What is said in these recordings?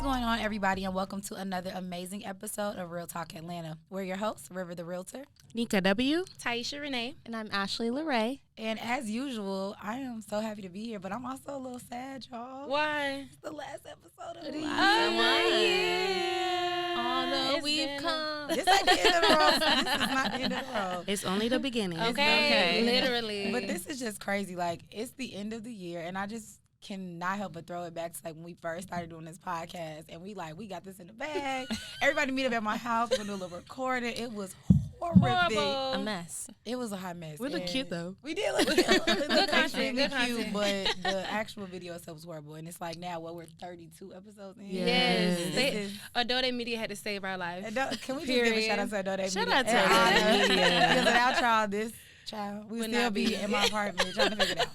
going on, everybody, and welcome to another amazing episode of Real Talk Atlanta. We're your hosts, River the Realtor, Neika W, Tiesha Renee, and I'm Ashley LeRae. and as usual, I am so happy to be here, but I'm also a little sad, y'all. Why? It's the last episode of the year. Although we've come. This ain't the end of the road. This is not the end of the road. it's only the beginning. Okay, literally. But this is just crazy. Like, it's the end of the year, and I just cannot help but throw it back to like when we first started doing this podcast, and we got this in the bag. Everybody meet up at my house. We're gonna do a little recording. It was horrific. A mess. It was a hot mess. We look cute though. We did look cute. Good content, good cute, content. but the actual video itself was horrible. And it's like now, we're 32 episodes in. Yes. This is- Adode Media had to save our life. Can we just give a shout out to Adode Media? Shout out to Adode Media. Because without y'all, this child, we would Would still not be be. in my apartment trying to figure it out.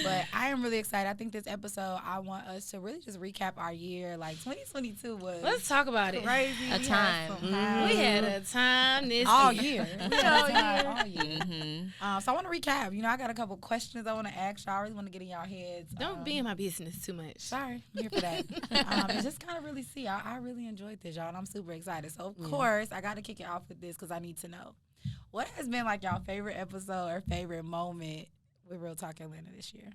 But I am really excited. I think this episode, I want us to really just recap our year. Like 2022 was Let's talk about it. crazy. A We had time. some highs. We had a time this all year. year. We had a time all year. Mm-hmm. So I want to recap. I got a couple questions I want to ask y'all. I really want to get in y'all heads. Don't be in my business too much. Sorry, I'm here for that. And just kind of really see. I really enjoyed this, y'all, and I'm super excited. So, of course, I got to kick it off with this because I need to know. What has been, like, y'all favorite episode or favorite moment with Real Talk Atlanta this year?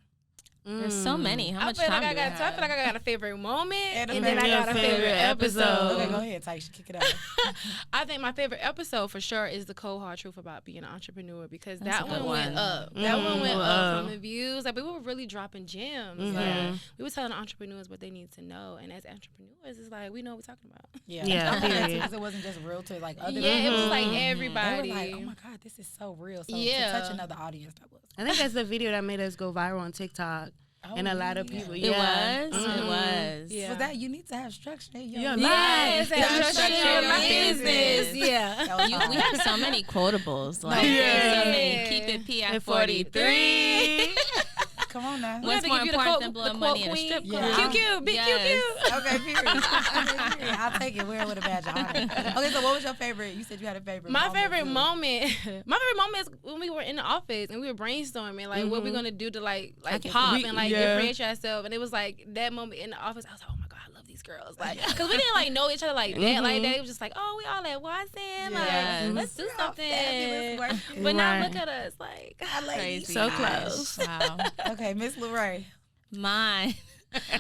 There's so many. How much I feel time like do we I have? feel like I got a favorite moment, And and, a then I favorite got a favorite episode. Okay, go ahead, Tiesha. Kick it off. I think my favorite episode for sure is the cold hard truth about being an entrepreneur, because That's that a good one went one. up. That one went up Wow. from the views. Like, we were really dropping gems. Mhm. Like, we were telling entrepreneurs what they need to know, and as entrepreneurs, it's like we know what we're talking about. Yeah, I think that too, period. 'cause it wasn't just Realtor, like, other Yeah, it was people. like They everybody. were like, oh, my God, this is so real. So, Yeah. to touch another audience, that was. I think that's the video that made us go viral on TikTok. And a lot of yeah. people, It yeah. was. Mhm. It was. Yeah. Was that you need to have structure in your Yeah, life. Yes, That's that's structure structure in my business. business. Yeah. That was We have so many quotables. Like, Yeah. so many. Keep it P at At 43. Come on now. We What's have to more give you the important quote- than the blowing quote money in a queen. strip Yeah. club? Cute, big Yes. Okay, period. I'll take it. Wear it with a badge of honor. Okay, so what was your favorite? You said you had a favorite. My moment, favorite too. moment is when we were in the office and we were brainstorming like what we're gonna do to like can- pop we- and like yeah. differentiate ourselves. And it was like that moment in the office. I was like, oh my God, I love these girls. Like, because we didn't like know each other like that. Like that. It was just like, oh, we all at Watson. Yes. Like, let's do We're all something. fabulous workers. But now Right. look at us, like, Crazy. So Gosh. close. Wow. Okay, Miss LeRae. Mine.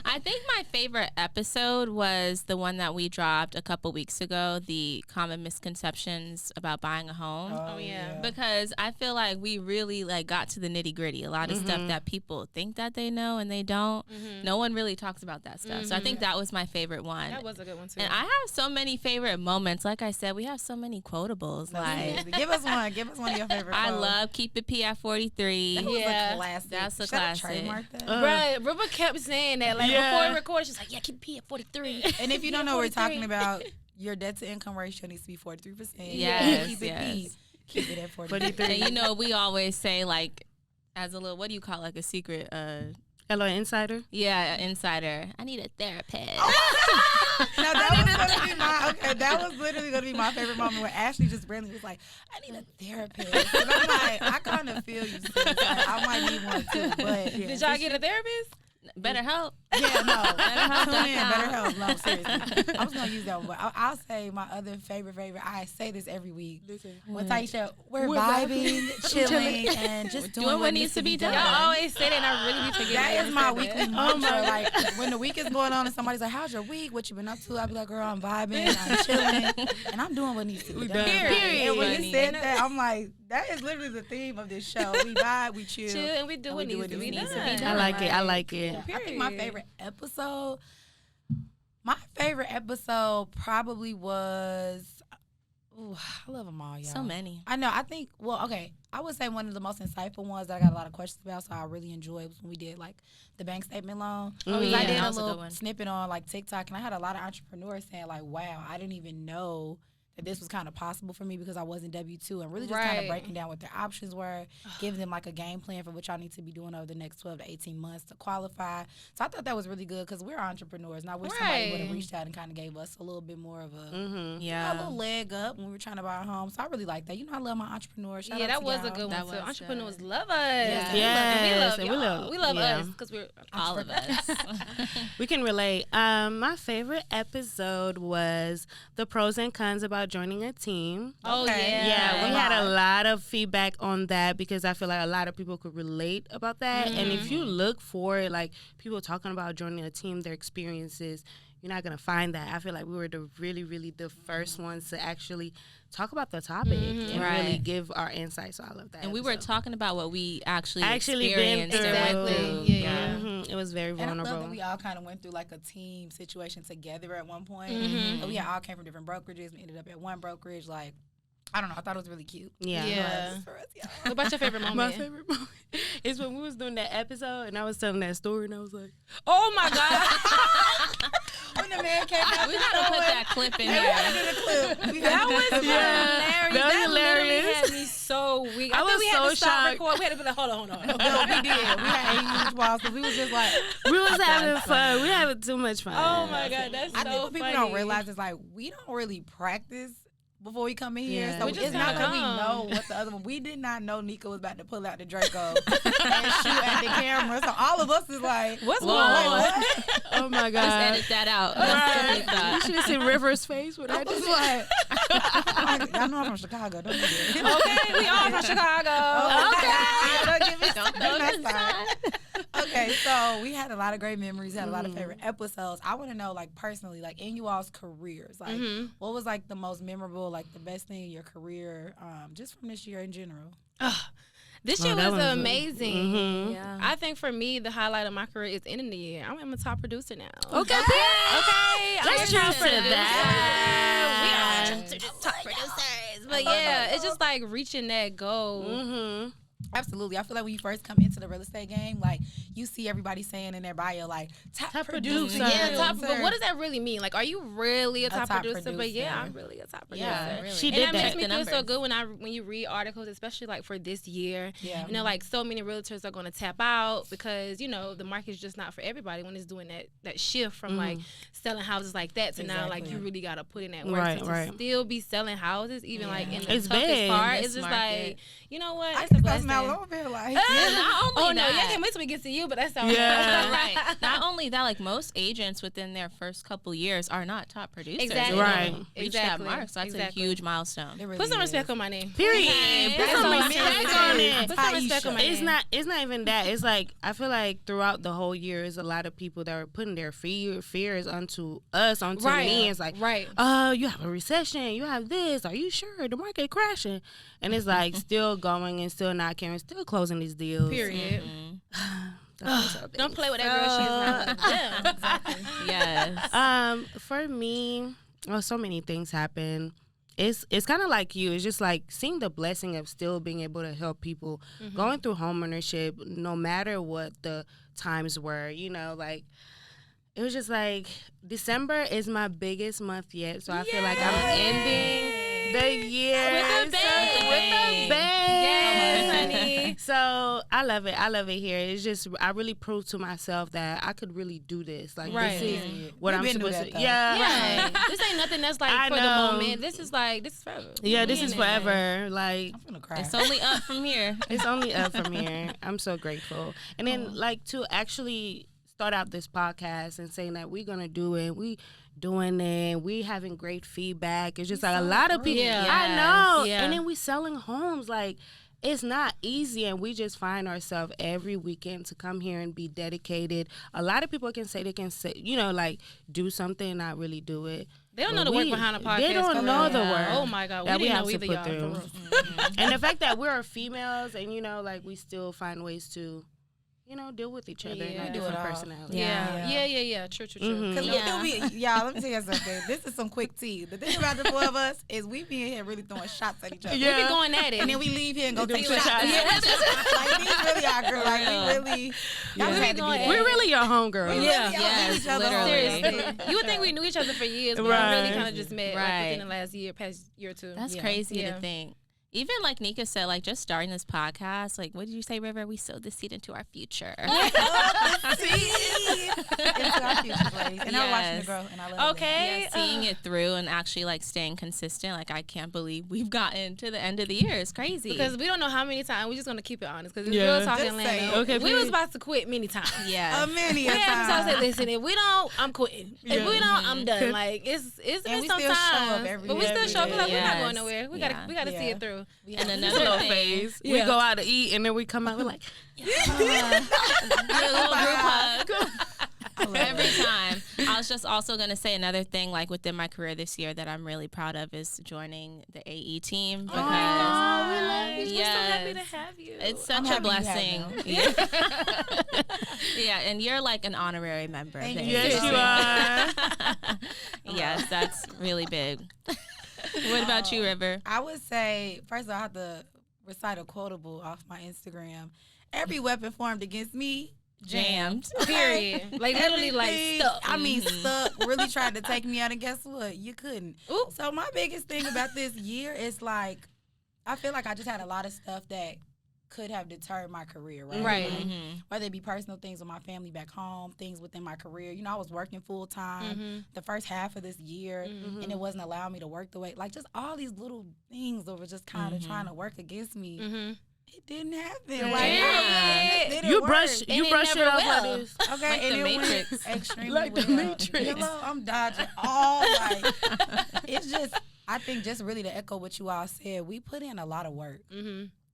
I think my favorite episode was the one that we dropped a couple weeks ago, the common misconceptions about buying a home. Oh, yeah. Because I feel like we really like got to the nitty gritty. A lot of stuff that people think that they know and they don't. No one really talks about that stuff. So I think that was my favorite one. that was a good one too. And I have so many favorite moments. Like I said, we have so many quotables. Like Give us one. Give us one of your favorite. I quotes. love Keep It P at 43. That was Yeah. a classic. That's a Should I classic. trademark that? Right, River kept saying that like Yeah. before we recorded. She's like, yeah, keep P at 43. And if you don't Yeah, know what we're 43. talking about, your debt to income ratio needs to be 43%. Yes, Keep it yes. P. Keep it at 43. 43. And you know, we always say like, as a little, what do you call like a secret? Hello, Insider. Yeah, insider. I need a therapist. Now that was gonna be my that was literally gonna be my favorite moment where Ashley just randomly was like, I need a therapist. And I'm like, I kind of feel you, sis. Like, I might need one too. But yeah. Did y'all get a therapist? Better help. Yeah, no. BetterHelp.com. Tune in, BetterHelp. No, seriously. I was gonna use that one, but I'll say my other favorite. I say this every week. When Tiesha, we're vibing, chilling, and just doing what needs to be done. Y'all always say that, and I really be forgetting. That is my weekly Oh mantra. Like when the week is going on and somebody's like, "How's your week? What you been up to?" I'll be like, "Girl, I'm vibing, I'm chilling, and I'm doing what needs to be done." Period. And when Funny. you said that, I'm like, that is literally the theme of this show. We vibe, we chill. Chill, and we do what needs to be done. I like it. I like it. I think my favorite episode. My favorite episode probably was. Ooh, I love them all, y'all. So many. I know. I think. Well, okay. I would say one of the most insightful ones that I got a lot of questions about, so I really enjoyed was when we did like the bank statement loan. Oh, Because yeah, I did that a was a good little one. snippet on like TikTok, and I had a lot of entrepreneurs saying like, "Wow, I didn't even know that this was kind of possible for me because I wasn't W-2, and really just kind of breaking down what their options were, giving them like a game plan for what y'all need to be doing over the next 12 to 18 months to qualify. So I thought that was really good because we're entrepreneurs, and I wish somebody would have reached out and kind of gave us a little bit more of a, a little leg up when we were trying to buy a home. So I really like that. You know, I love my entrepreneurs. Shout out that to was y'all. a good one too. Entrepreneurs love us. Yes. We love us because we're All of us. We can relate. My favorite episode was the pros and cons about joining a team. Oh, Yeah, we had a lot of feedback on that because I feel like a lot of people could relate about that. And if you look for it, like people talking about joining a team, their experiences, you're not going to find that. I feel like we were really the first ones to actually talk about the topic and really give our insights. So I love that. And we were talking about what we actually been experienced through. and went through. It was very vulnerable. And I love that we all kind of went through like a team situation together at one point. And we all came from different brokerages. We ended up at one brokerage. Like, I don't know. I thought it was really cute. Yeah. What about your favorite moment? My favorite moment is when we was doing that episode and I was telling that story and I was like, oh my God. When the man came out, We gotta put that clip in here. That was hilarious. That was literally hilarious. had me so weak. I was think we so had to stop shocked. recording. We had to be like, hold on. No, we did. We had huge walls because we was just like, we was having fun. We having too much fun. oh my God, that's so I think what funny. people don't realize is like we don't really practice before we come in here. Yeah. So We just it's not that we come. know what the other one. We did not know Neika was about to pull out the Draco and shoot at the camera. So all of us is like, What's Whoa. going on? what? Oh my Just God. edit that out. That's what we You thought. should have seen River's face when I I did was that. like, I know I'm from Chicago. Don't do that. Okay, we all from Chicago. Don't give me Don't throw that this side. Okay, so we had a lot of great memories, had a lot of favorite episodes. I want to know, like, personally, like, in you all's careers, like, what was, like, the most memorable, like, the best thing in your career, just from this year in general? This year that was was amazing. Yeah. I think for me, the highlight of my career is ending the year. I'm a top producer now. Okay. Okay. Let's I'm a try top for producer. that. We are top producers. But yeah, it's just like reaching that goal. Absolutely. I feel like when you first come into the real estate game, like, you see everybody saying in their bio, like, top producer. Yeah, top. But what does that really mean? Like, are you really a top, top producer? But yeah, producer. I'm really a top producer. Yeah, really. She And did that that. makes me The feel so numbers. good when you read articles, especially like for this year. Yeah. You know, like so many realtors are going to tap out because, you know, the market's just not for everybody when it's doing that shift from like selling houses like that to now like you really got to put in that work Right, to right. still be selling houses even like in the It's toughest big. part. This It's just market. like, you know what? I It's a can blessing. smell over here, like, Not only Oh no, that, yeah, can't wait till we get to you, but that's all Yeah. right. Not only that, like most agents within their first couple years are not top producers. Exactly. They don't Right. Reach Exactly. that mark. So that's Exactly. a huge milestone. it really Put some is. respect on my name. Period. Okay. Put That's some all I'm respect saying. on it. Put some respect on my It's name. not even that. It's like I feel like throughout the whole year, there's a lot of people that are putting their fears onto us, onto Right. me. It's like, Right. you have a recession, you have this. Are you sure the market crashing? And it's like still going and still not caring, still closing these deals. Period. That's Don't play with that girl. She's not gonna do. Yes. For me, so many things happen. It's kind of like you. It's just like seeing the blessing of still being able to help people going through homeownership, no matter what the times were. You know, like it was just like December is my biggest month yet, so I feel like I'm ending the year With the bang. Yes, honey. So I love it. I love it here. It's just I really proved to myself that I could really do this. Like Right. this is what We've I'm been through supposed that, to. though. Yeah. Right. This ain't nothing that's like I for the know. moment. This is forever. Yeah, this We is in there. forever. Like I'm gonna cry. It's only up from here. it's only up from here. I'm so grateful. And then like to actually start out this podcast and saying that we're gonna do it. We doing it. We having great feedback. It's just like a lot of people. Yeah. I know. Yeah. And then we selling homes. Like it's not easy, and we just find ourselves every weekend to come here and be dedicated. A lot of people can say they can say, you know, like do something and not really do it. They don't know But the work behind a podcast. They don't for know real. the work. Oh my God, we that we didn't have know to either, put y'all. through. And the fact that we're females and, you know, like we still find ways to deal with each other Yeah. and our Do it different all. personalities. Yeah. True. Because we do be, y'all, let me tell you something. This is some quick tea. The thing about the four of us is we be in here really throwing shots at each other. We be going at it. And then we leave here and go take some shots. shots. Like, these really our girl. Like, we really, y'all We had be to be going there. We're really your homegirls. We Yeah. really Yes, outdid each other. literally. Seriously. You would think we knew each other for years, but we Right. really kind of just met like, within the last past year or two. That's Yeah. crazy Yeah. to think. Even like Neika said, like just starting this podcast, like what did you say, River? We sowed the seed into our future. Into our future, ladies. And I'm watching it grow, and I love Okay. Yeah, seeing it through and actually like staying consistent. Like I can't believe we've gotten to the end of the year. It's crazy. Because we don't know how many times. We're just gonna keep it honest. Because it's Yeah. real talking Just land. say it. Okay, we was please. about to quit many times. yeah. A many We had times. to say, listen, if we don't, I'm quitting. If Yeah. we don't, I'm done. Like it's And been we some still show up times, every but we day, still every show up. day. We're like, we're not Yes. going nowhere. We Yeah. gotta see it through. And another Slow thing, phase. Yeah. We go out to eat and then we come out. We're like, a little group hug. love Every time. I was just also going to say another thing, like within my career this year that I'm really proud of is joining the AE team because we love you. We're so Yes. happy to have you. it's I'm such a happy you have blessing. them. Yeah. Yeah, and you're like an honorary member. Thank of you. the yes, AE you team. are. Yes, that's really big. What about you, River? I would say, first of all, I have to recite a quotable off my Instagram. Every weapon formed against me, jammed. Period. Like literally, like Everything, stuck. I mean, stuck. Really tried to take me out, and guess what? You couldn't. Ooh. So my biggest thing about this year is like, I feel like I just had a lot of stuff that could have deterred my career, right? Right. Like, Mm-hmm. whether it be personal things with my family back home, things within my career. I was working full time the first half of this year, and it wasn't allowing me to work the way, like just all these little things that were just kind of trying to work against me. It didn't happen. Like, Yeah. it didn't You work. brush And it it never off like will. this. Okay, Like and the it went Matrix. extremely Like the well. Matrix. Hello, I'm dodging all. Like, it's just, I think, just really to echo what you all said, we put in a lot of work.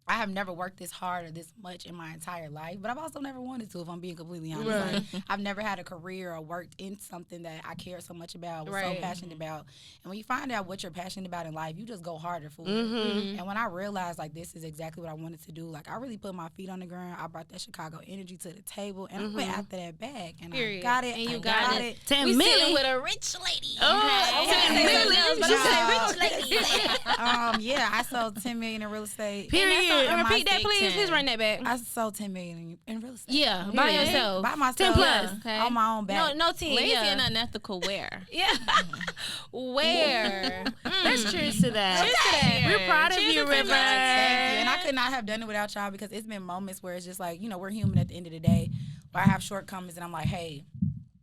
I have never worked this hard or this much in my entire life, but I've also never wanted to, if I'm being completely honest. Right. Like, I've never had a career or worked in something that I cared so much about, was so Right. passionate about. And when you find out what you're passionate about in life, you just go harder for Mm-hmm. it. And when I realized, like, this is exactly what I wanted to do, like, I really put my feet on the ground. I brought that Chicago energy to the table, and I went after that bag. And Period. I got it. And you I got it. 10 We million. sitting with a rich lady. Oh, Okay. 10 Say million. something else, but I said rich lady. Yeah, I sold $10 million in real estate. Period. And Repeat that, Big please. 10. Please run that back. I sold $10 million in real estate. Yeah, by Period. yourself. By myself. 10 plus. Okay. On my own back. No 10. Lazy Yeah. and unethical where? Yeah. Where? Let's cheers to that. Cheers to that. We're proud of Cheers you, to River. Thank you. And I could not have done it without y'all because it's been moments where it's just like, we're human at the end of the day, where I have shortcomings and I'm like, hey,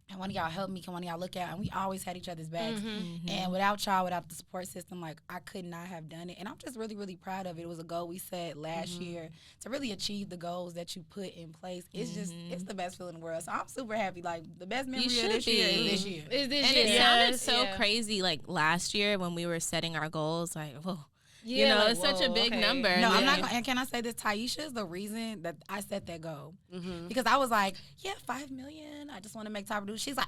can one of y'all help me? Can one of y'all look out? And we always had each other's backs. And without y'all, without the support system, like, I could not have done it. And I'm just really, really proud of it. It was a goal we set last year to really achieve the goals that you put in place. It's just, it's the best feeling in the world. So I'm super happy. Like, the best memory of should this year be. is this year. Is this And year? it sounded Yes. so Yeah. crazy, like last year when we were setting our goals, like, whoa. Yeah, like, it's such a whoa, big okay. number. No, I'm Yeah. not gonna, and can I say this? Tiesha is the reason that I set that goal. Mm-hmm. Because I was like, yeah, 5 million. I just want to make top producer. She's like,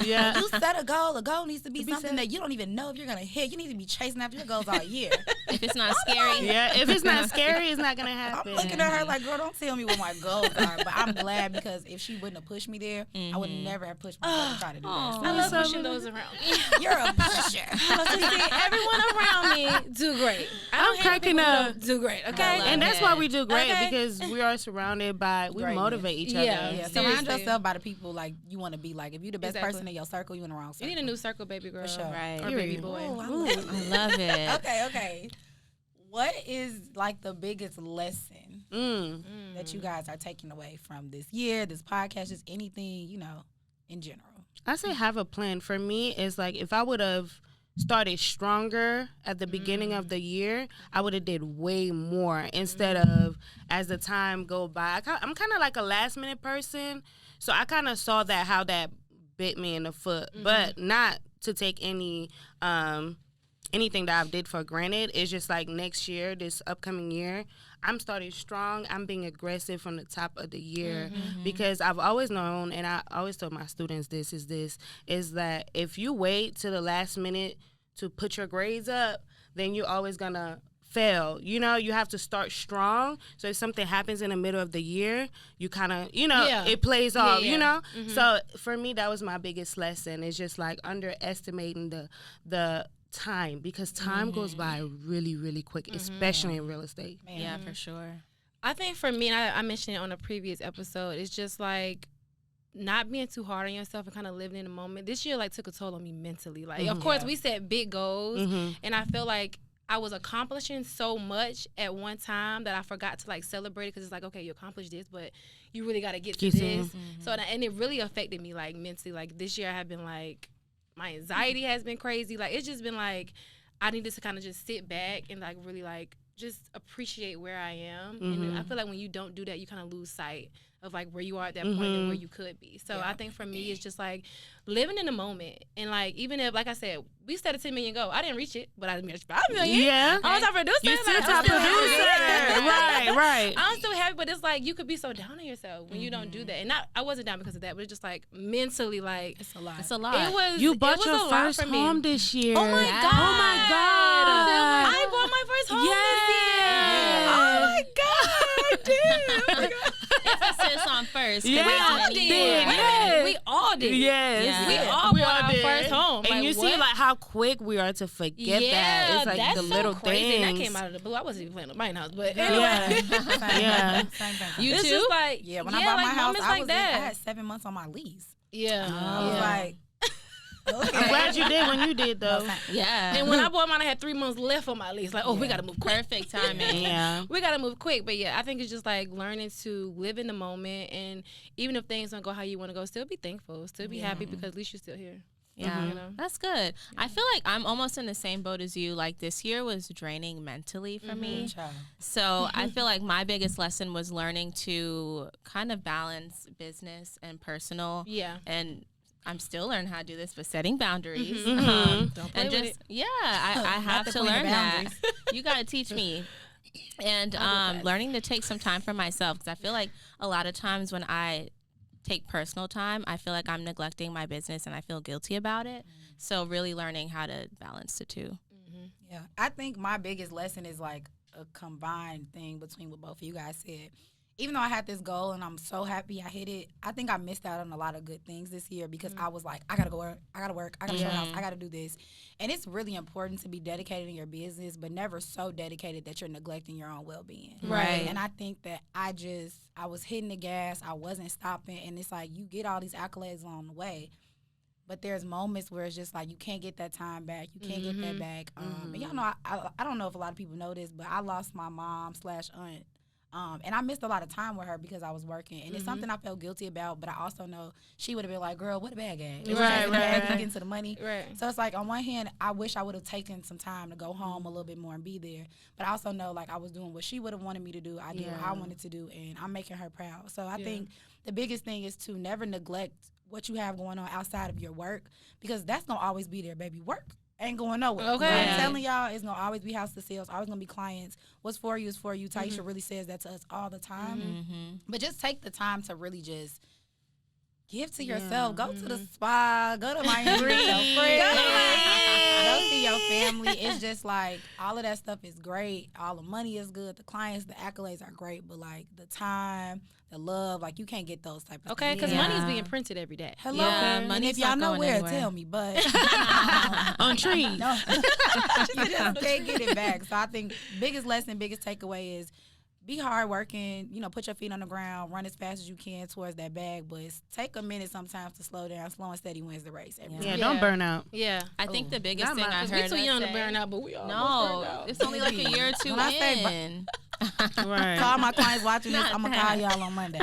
Yeah. You set a goal. A goal needs to be To be something set. that you don't even know if you're gonna hit. You need to be chasing after your goals all year. If it's not scary. Yeah, if it's not scary, it's not gonna I'm happen. looking at her like, girl, don't tell me what my goals are. But I'm glad because if she wouldn't have pushed me there, I would never have pushed myself to try to do that. I love So- pushing those around me. You're a pusher. So see, everyone around me do great. I don't I'm hate cracking people who up. don't do great. Okay. I love And that's it. why we do great Okay. because we are surrounded by, we Greatness. motivate each Yeah. other. Yeah, surround Seriously. yourself by the people like you want to be. Like if you're the best Exactly. person in your circle, you in the wrong You circle. need a new circle, baby girl. For sure. Right. Or baby Period. boy. Ooh, I Ooh. love I love it. Okay. What is like the biggest lesson that you guys are taking away from this year, this podcast, just anything, in general? I say have a plan. For me, it's like if I would have started stronger at the beginning of the year, I would have did way more instead of as the time go by. I'm kind of like a last minute person, so I kind of saw that how that bit me in the foot, but not to take anything that I did for granted. It's just like next year, this upcoming year, I'm starting strong. I'm being aggressive from the top of the year because I've always known, and I always tell my students is that if you wait to the last minute to put your grades up, then you're always going to fail. You know, you have to start strong. So if something happens in the middle of the year, you kind of, you know, it plays off, you know? So for me, that was my biggest lesson. It's just like underestimating the time, because time goes by really, really quick, especially in real estate. Yeah, for sure. I think for me, and I mentioned it on a previous episode, it's just like not being too hard on yourself and kind of living in the moment. This year, like, took a toll on me mentally. Like, of course, we set big goals, and I feel like I was accomplishing so much at one time that I forgot to, like, celebrate it, because it's like, okay, you accomplished this, but you really got to get to this. So, and it really affected me, like, mentally. Like, this year I have been, like, my anxiety has been crazy. Like, it's just been, like, I needed to kind of just sit back and, like, really, like, just appreciate where I am. And I feel like when you don't do that, you kind of lose sight of, like, where you are at that point and where you could be. So I think for me, it's just, like, living in the moment. And, like, even if, like I said, we set a 10 million goal. I didn't reach it, but I reached 5 million. Yeah. I was top producer. You still top producer. Right. I'm still happy, but it's like you could be so down on yourself when you don't do that. And I wasn't down because of that, but it's just, like, mentally, like, It's a lot. It's a lot. You bought it was your a lot first for me. home this year. Oh my God. Oh my God. I bought my first home Yes. this year. Oh my God, I did. Emphasis on first. Yeah, We all we did. did. Wait a Yeah. minute. We all did. Yes. Yeah. We all bought our did. first home. And Like, you what? see, like, how quick we are to forget that. It's like that's the so little crazy. things. And that came out of the blue. I wasn't even planning on buying a house, but anyway. Yeah. Same thing. You It's too? just like, Yeah, when I bought my like house, moments I like was that. I had 7 months on my lease. Yeah. I was like, okay. I'm glad you did when you did, though. Yeah. And when I bought mine, I had 3 months left on my lease. Like, we got to move quick. Perfect timing. Yeah. We got to move quick. But, yeah, I think it's just, like, learning to live in the moment. And even if things don't go how you want to go, still be thankful. Still be happy, because at least you're still here. Yeah, You know? that's good. I feel like I'm almost in the same boat as you. Like, this year was draining mentally for me. Child. So I feel like my biggest lesson was learning to kind of balance business and personal. Yeah. And I'm still learning how to do this, but setting boundaries. Don't play And with just, it. I have the to queen of learn that. boundaries. You got to teach me. And learning to take some time for myself, because I feel like a lot of times when I take personal time, I feel like I'm neglecting my business and I feel guilty about it. So really learning how to balance the two. Yeah, I think my biggest lesson is like a combined thing between what both of you guys said. Even though I had this goal and I'm so happy I hit it, I think I missed out on a lot of good things this year, because I was like, I gotta go work, I gotta show house, I gotta do this. And it's really important to be dedicated in your business, but never so dedicated that you're neglecting your own well-being. Right. And I think that I was hitting the gas, I wasn't stopping, and it's like you get all these accolades along the way, but there's moments where it's just like you can't get that time back, you can't get that back. And y'all know, I don't know if a lot of people know this, but I lost my mom/aunt. And I missed a lot of time with her because I was working. And it's something I felt guilty about, but I also know she would have been like, girl, what a bag at? Right. Get into the money. Right. So it's like, on one hand, I wish I would have taken some time to go home a little bit more and be there. But I also know, like, I was doing what she would have wanted me to do. I did what I wanted to do, and I'm making her proud. So I think the biggest thing is to never neglect what you have going on outside of your work, because that's going to always be there, baby. Work ain't going nowhere. Okay. You know what Yeah. I'm telling y'all, it's going to always be house to sales, always going to be clients. What's for you is for you. Tiesha really says that to us all the time. But just take the time to really just give to yourself. Go to the spa. Go to Miami. Go see your family. It's just like all of that stuff is great. All the money is good. The clients, the accolades are great. But like the time, the love, like you can't get those type of Okay, things. because Yeah. money is being printed every day. Hello. Yeah, and money's if y'all not know going where, anywhere. tell me. But On trees. no, just can't get it back. So I think biggest lesson, biggest takeaway is be hardworking. You know, put your feet on the ground, run as fast as you can towards that bag. But take a minute sometimes to slow down. Slow and steady wins the race. Every Yeah, time. don't burn out. Yeah. I think the biggest Not thing mine. I 'Cause heard we too us young say, to burn out, but we almost No, burned out. it's only like a year or two When I say in. Right. To all my clients watching this, Not I'm gonna that. call y'all on Monday.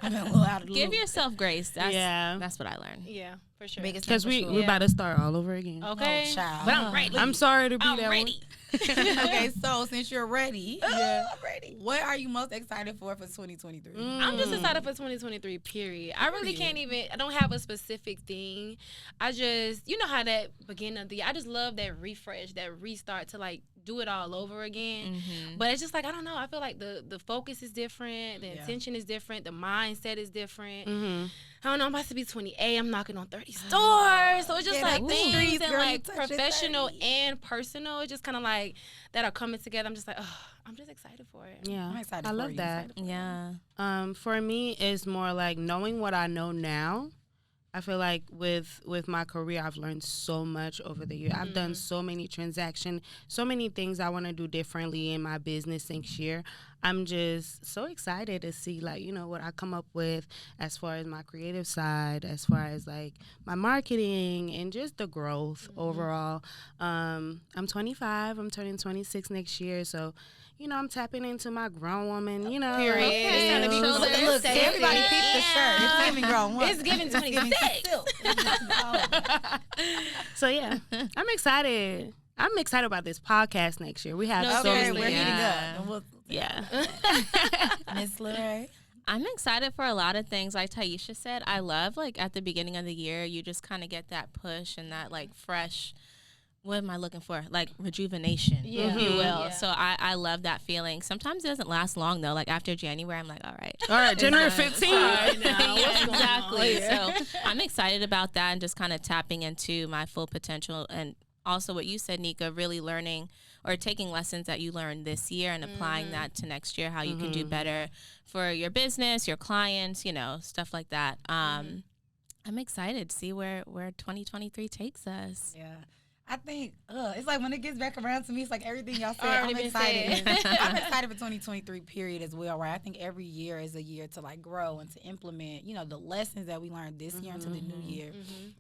I'm a little out of the Give loop. yourself grace. That's, Yeah. that's what I learned. Yeah, for sure. Biggest Because thing we for we sure. about to start all over again. Okay. Oh, child. But I'm ready. I'm sorry to be that ready. Okay, so since you're ready, I'm ready. What are you most excited for 2023? I'm just excited for 2023, period. I really can't even, I don't have a specific thing. I just, you know how that beginning of the year, I just love that refresh, that restart to like do it all over again. Mm-hmm. But it's just like, I don't know. I feel like the focus is different. The intention is different. The mindset is different. I don't know. I'm about to be 28. I'm knocking on 30 stores. So it's just like things and like professional and personal. It's just kind of like that are coming together. I'm just like, oh, I'm just excited for it. Yeah, I'm excited I for love you. that. Yeah. For me, it's more like knowing what I know now. I feel like with my career, I've learned so much over the year. I've done so many transactions, so many things I want to do differently in my business next year. I'm just so excited to see, like, you know, what I come up with as far as my creative side, as far as like my marketing and just the growth overall. I'm 25. I'm turning 26 next year, so. You know, I'm tapping into my grown woman, you know. Period. Okay. It's Look, everybody peep the shirt. It's giving grown woman. It's giving 26. So, yeah, I'm excited. I'm excited about this podcast next year. We have so many. We're meeting Yeah. up. Yeah. Miss Lorraine. I'm excited for a lot of things. Like Tiesha said, I love, like, at the beginning of the year, you just kind of get that push and that, like, fresh, what am I looking for? Like, rejuvenation, if you will. Yeah. So I love that feeling. Sometimes it doesn't last long, though. Like, after January, I'm like, all right. All right, January 15th. Yeah, exactly. So I'm excited about that and just kind of tapping into my full potential. And also what you said, Neika, really learning or taking lessons that you learned this year and applying that to next year, how you can do better for your business, your clients, you know, stuff like that. I'm excited to see where 2023 takes us. Yeah. I think it's like when it gets back around to me, it's like everything y'all said. Already I'm been excited. said. I'm excited for 2023 period as well, right? I think every year is a year to like grow and to implement, you know, the lessons that we learned this year into the new year.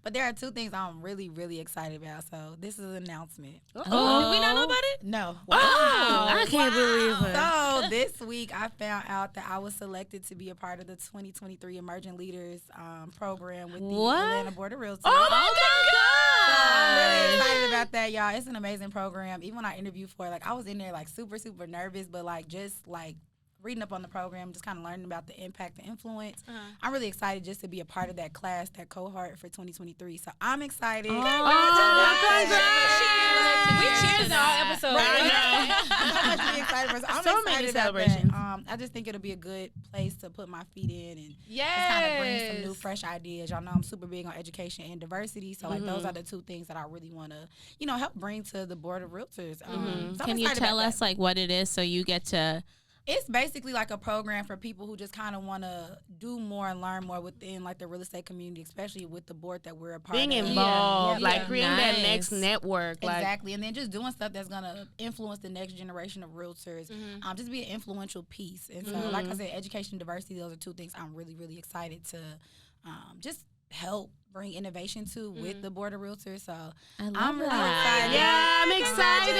But there are two things I'm really, really excited about. So this is an announcement. Did we not know about it? No. Wow. I can't believe it. So this week I found out that I was selected to be a part of the 2023 Emerging Leaders program with the Atlanta Board of Realtors. Oh, my God. So I'm really excited about that, y'all. It's an amazing program. Even when I interviewed for it, like I was in there like super, super nervous, but like just like reading up on the program, just kind of learning about the impact and influence. I'm really excited just to be a part of that class, that cohort for 2023. So I'm excited. We cheers all episode. I'm really excited for I'm So excited many about celebrations. that. I just think it'll be a good place to put my feet in and Yes. just kind of bring some new, fresh ideas. Y'all know I'm super big on education and diversity, so like those are the two things that I really want to, you know, help bring to the Board of Realtors. So I'm Can you excited tell about us that. like what it is so you get to? It's basically like a program for people who just kind of want to do more and learn more within like the real estate community, especially with the board that we're a part Being of. involved, Yeah. like Yeah. creating that Nice. next network. Like, Exactly, and then just doing stuff that's gonna influence the next generation of realtors. Just be an influential piece. And so, like I said, education and diversity; those are two things I'm really, really excited to just help bring innovation to with the Board of Realtors. So I'm really excited. yeah, I'm excited.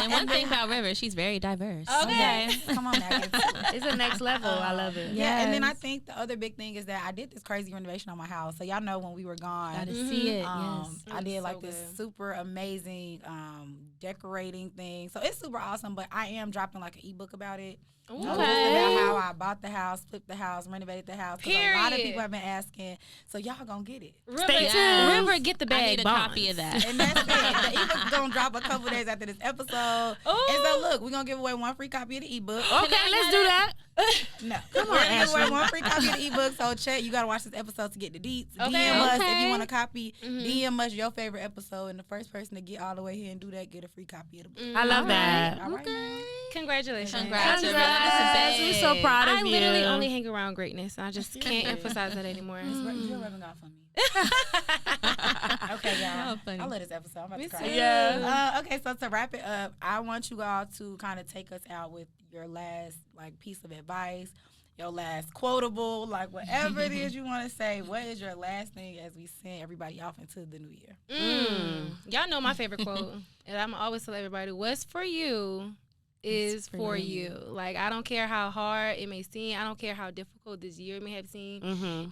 And one thing about River, she's very diverse. Okay. Come on now. Get to it. It's the next level. I love it. Yeah, and then I think the other big thing is that I did this crazy renovation on my house. So y'all know when we were gone, Gotta see it. Yes. I did like so this good. super amazing decorating thing. So it's super awesome, but I am dropping like an ebook about it. Okay. Just about how I bought the house, flipped the house, renovated the house. 'Cause a lot of Period. people have been asking. So y'all gonna get it. Stay tuned. River, get the bag. I need a copy of that. And that's it. The ebook's gonna drop a couple days after this episode. And so look, we're gonna give away one free copy of the ebook. Okay, let's do that. No. Come on, Ashley. One free copy of the ebook. So check. You gotta watch this episode to get the deets. Okay. DM us if Okay. you want a copy. DM us your favorite episode, and the first person to get all the way here and do that get a free copy of the book. I love that. All right. Now. Congratulations. Congrats. Congrats. We're so proud of I you. literally only hang around greatness. I just can't emphasize that anymore. You're rubbing off on me. Okay, y'all. So funny. I love this episode. I'm about to Me cry. too. Yeah. Okay, so to wrap it up, I want you all to kind of take us out with your last like piece of advice, your last quotable, like whatever it is you want to say. What is your last thing as we send everybody off into the new year? Y'all know my favorite quote, and I'm always tell everybody, "What's for you is for you." Like, I don't care how hard it may seem. I don't care how difficult this year may have seemed.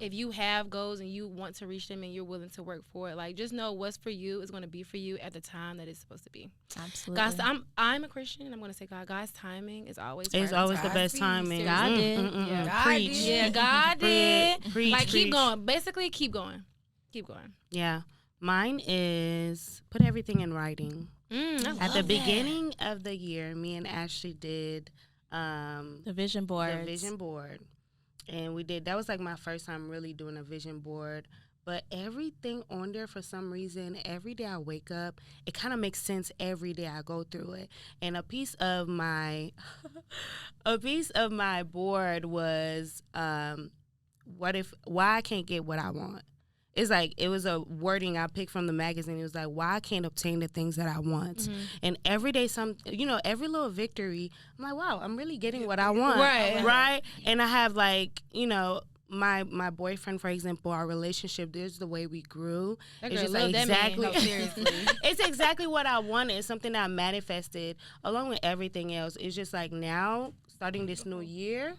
If you have goals and you want to reach them and you're willing to work for it, like, just know what's for you is going to be for you at the time that it's supposed to be. Absolutely. God's, I'm a Christian, and I'm going to say God's timing is always It's right. always the God best sees. timing. God did. God Preach. did. Yeah, God did. Preach, Like, keep preach. going. Basically, keep going. Keep going. Yeah. Mine is put everything in writing. At the beginning of the year, me and Ashley did The vision board. And we did, that was like my first time really doing a vision board. But everything on there, for some reason, every day I wake up, it kind of makes sense every day I go through it. And a piece of my board was, why I can't get what I want. It's like, it was a wording I picked from the magazine. It was like, why I can't obtain the things that I want. And every day, every little victory, I'm like, wow, I'm really getting what I want. Right? And I have like, my boyfriend, for example, our relationship, there's the way we grew. It's just like exactly, it's exactly what I wanted. It's something that I manifested along with everything else. It's just like now, starting this new year,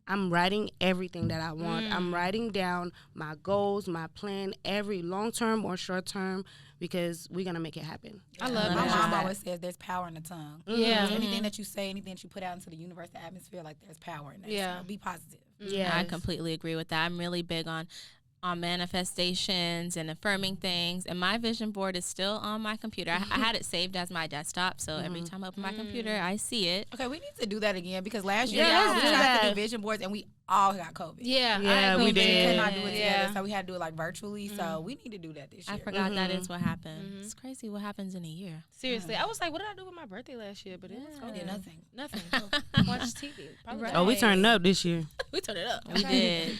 I'm writing everything that I want. I'm writing down my goals, my plan, every long-term or short-term, because we're going to make it happen. I love that. My mom always says there's power in the tongue. Yeah. Anything that you say, anything that you put out into the universe, the atmosphere, like there's power in that. Yeah. So be positive. Yeah, I completely agree with that. I'm really big on manifestations and affirming things, and my vision board is still on my computer. I had it saved as my desktop, so every time I open my computer, I see it. Okay, we need to do that again, because last year we tried to do vision boards and we all got COVID. Yeah, we did. We could not do it together, so we had to do it like virtually. So we need to do that this year. I forgot that is what happened. It's crazy what happens in a year. Seriously, I was like, what did I do with my birthday last year? But it was We did nothing. Nothing. Watch TV. Probably Oh, we turned up this year. We turned it up. We did.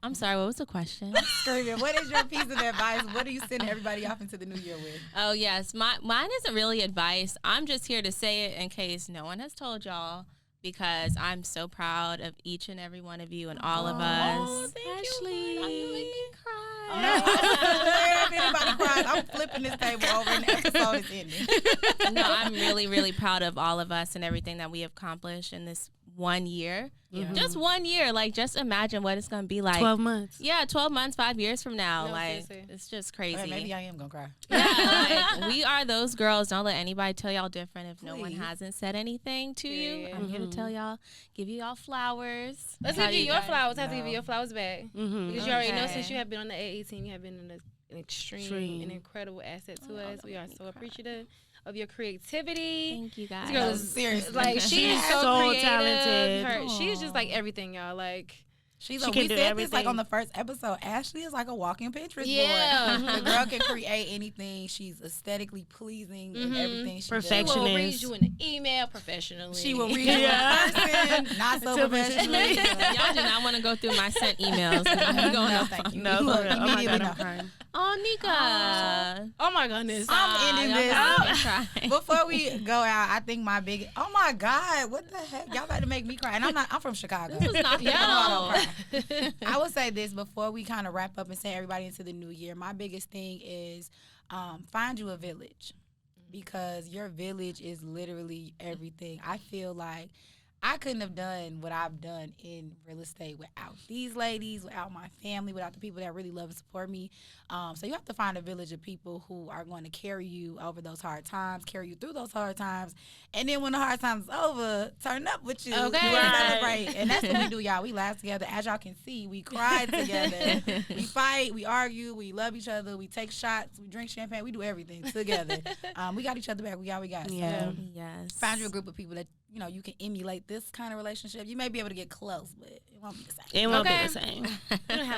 I'm sorry, what was the question? Screaming. What is your piece of advice? What are you sending everybody off into the new year with? Oh, yes. Mine isn't really advice. I'm just here to say it in case no one has told y'all, because I'm so proud of each and every one of you and all of us. Oh, thank Ashley. you. You make me cry. If anybody cries, I'm flipping this table over and the episode is ending. No, I'm really, really proud of all of us and everything that we have accomplished in this 1 year. Just 1 year. Like, just imagine what it's going to be like. 12 months. Yeah, 12 months, 5 years from now. No, like, seriously. it's just crazy. Okay, maybe I am going to cry. Yeah, like, we are those girls. Don't let anybody tell y'all different if no one Please. hasn't said anything to you. I'm here to tell y'all, give you all flowers. Let's How give do you your guys flowers. I have to know? give you your flowers back. Because you already know, since you have been on the AA team, you have been an extreme and incredible asset to us. We are so appreciative of your creativity. Thank you, guys. This girl is Seriously. like, she is so creative. talented. She is just like everything, y'all. Like, She can we do said everything. this like on the first episode. Ashley is like a walking Pinterest Yeah. board. The girl can create anything. She's aesthetically pleasing in everything she Perfectionist. she will read you in an email professionally. does. She will read you in person, not so professionally. Y'all do not want to go through my sent emails. I'm going No, up. thank you. No, You for will real. Oh my immediately God, know. I'm crying. Oh, Nika. Oh my goodness. I'm ending Y'all this. got me crying. Before we go out, I think my big. Oh my God, what the heck? Y'all about to make me cry. And I'm from Chicago. This was not the Y'all know I goal. don't cry. I will say this before we kind of wrap up and send everybody into the new year. My biggest thing is find you a village, because your village is literally everything. I feel like I couldn't have done what I've done in real estate without these ladies, without my family, without the people that really love and support me. So you have to find a village of people who are going to carry you over those hard times, carry you through those hard times. And then when the hard times is over, turn up with you. Okay. You celebrate. And that's what we do, y'all. We laugh together. As y'all can see, we cry together. We fight. We argue. We love each other. We take shots. We drink champagne. We do everything together. We got each other back. We got. Yeah. So Yes. find you a group of people that, you can emulate this kind of relationship. You may be able to get close, but it won't be the same. It won't Okay. be the same.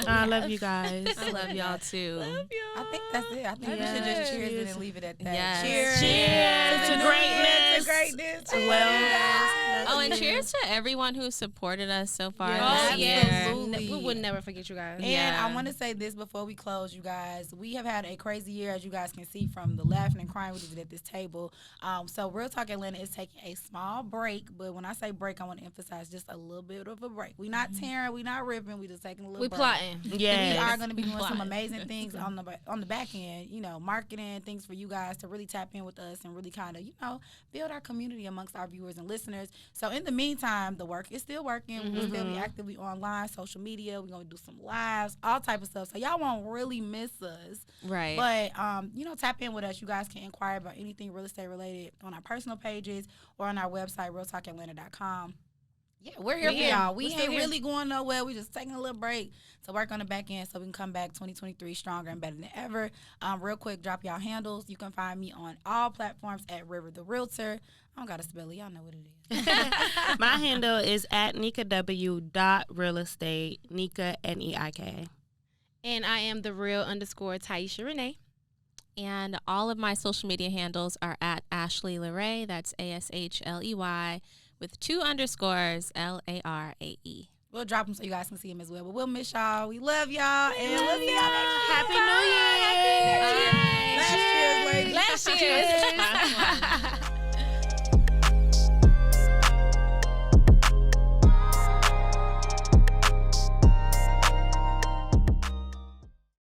I love you guys. I love y'all too. I think that's it. I think we should just cheers it and leave it at that. Yes. Cheers. Cheers to To greatness. greatness. Well, Oh, and cheers to everyone who supported us so far Oh, this yeah. year. Absolutely. We would never forget you guys. And Yeah. I want to say this before we close, you guys. We have had a crazy year, as you guys can see from the laughing and crying we did at this table. So Real Talk Atlanta is taking a small break, but when I say break, I want to emphasize just a little bit of a break. We're not tearing, we're not ripping, we're just taking a little We break. plotting. yes. We are going to be doing some amazing things on the back end, marketing things for you guys to really tap in with us and really kind of, build our community amongst our viewers and listeners. So in the meantime, the work is still working. We'll still be actively online, social media. We're going to do some lives, all type of stuff. So y'all won't really miss us. Right. But, tap in with us. You guys can inquire about anything real estate related on our personal pages or on our website, realtalkatlanta.com. Yeah, we're here for y'all. We We're ain't really going nowhere. We just taking a little break to work on the back end so we can come back 2023 stronger and better than ever. Real quick, drop y'all handles. You can find me on all platforms at River the Realtor. I don't got to spell it. Y'all know what it is. My handle is at NeikaW.realestate. Neika, Neika. And I am the real _Tiesha Renee. And all of my social media handles are at Ashley Larae. That's ASHLEY with 2 underscores LARAE. We'll drop them so you guys can see them as well. But we'll miss y'all. We love y'all. And we'll see y'all next week. Happy New Year. Last year's lady. Last year.